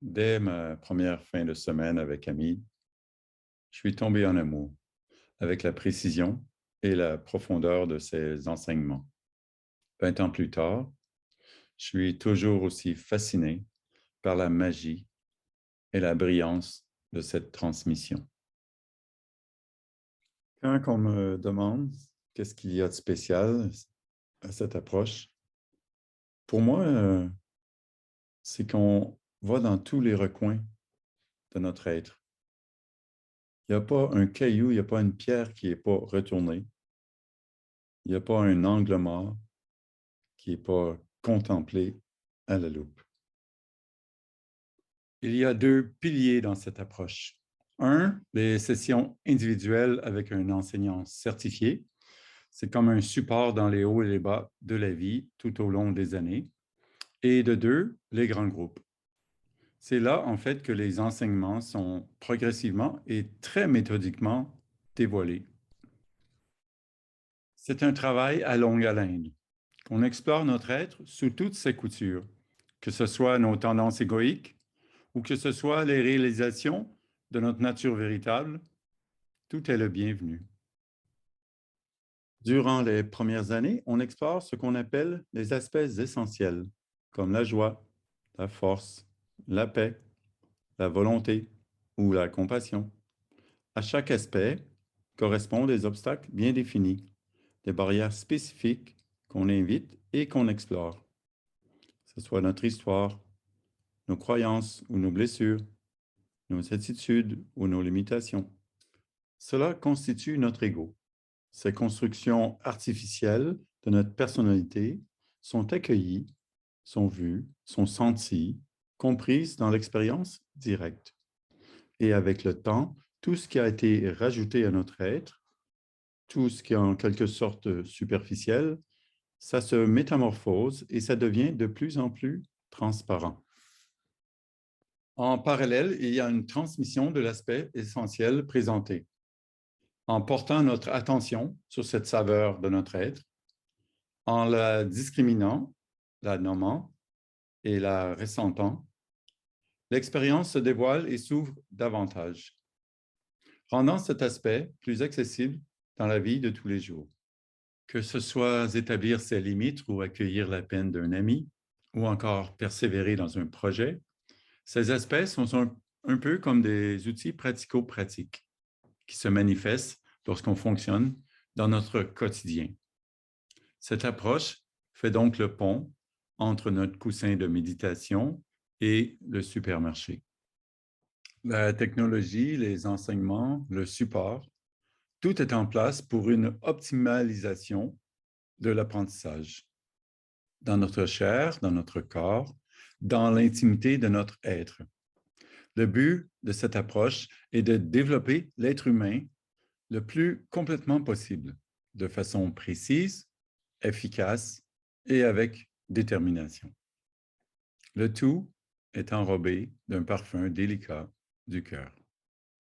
Dès ma première fin de semaine avec Ami, je suis tombé en amour avec la précision et la profondeur de ses enseignements. 20 ans plus tard, je suis toujours aussi fasciné par la magie et la brillance de cette transmission. Quand on me demande qu'est-ce qu'il y a de spécial à cette approche, pour moi, c'est qu'on va dans tous les recoins de notre être. Il n'y a pas un caillou, il n'y a pas une pierre qui n'est pas retournée. Il n'y a pas un angle mort qui n'est pas contemplé à la loupe. Il y a deux piliers dans cette approche. Un, les sessions individuelles avec un enseignant certifié. C'est comme un support dans les hauts et les bas de la vie tout au long des années. Et de deux, les grands groupes. C'est là, en fait, que les enseignements sont progressivement et très méthodiquement dévoilés. C'est un travail à longue haleine, qu'on explore notre être sous toutes ses coutures, que ce soit nos tendances égoïques ou que ce soit les réalisations de notre nature véritable, tout est le bienvenu. Durant les premières années, on explore ce qu'on appelle les aspects essentiels, comme la joie, la force, la paix, la volonté ou la compassion. À chaque aspect correspondent des obstacles bien définis, des barrières spécifiques qu'on invite et qu'on explore. Que ce soit notre histoire, nos croyances ou nos blessures, nos attitudes ou nos limitations. Cela constitue notre ego. Ces constructions artificielles de notre personnalité sont accueillies, sont vues, sont senties, comprises dans l'expérience directe. Et avec le temps, tout ce qui a été rajouté à notre être, tout ce qui est en quelque sorte superficiel, ça se métamorphose et ça devient de plus en plus transparent. En parallèle, il y a une transmission de l'aspect essentiel présenté. En portant notre attention sur cette saveur de notre être, en la discriminant, la nommant et la ressentant, l'expérience se dévoile et s'ouvre davantage, rendant cet aspect plus accessible dans la vie de tous les jours. Que ce soit établir ses limites ou accueillir la peine d'un ami, ou encore persévérer dans un projet, ces aspects sont un peu comme des outils pratico-pratiques qui se manifestent lorsqu'on fonctionne dans notre quotidien. Cette approche fait donc le pont entre notre coussin de méditation et le supermarché. La technologie, les enseignements, le support, tout est en place pour une optimalisation de l'apprentissage dans notre chair, dans notre corps, dans l'intimité de notre être. Le but de cette approche est de développer l'être humain le plus complètement possible, de façon précise, efficace et avec détermination. Le tout est enrobé d'un parfum délicat du cœur.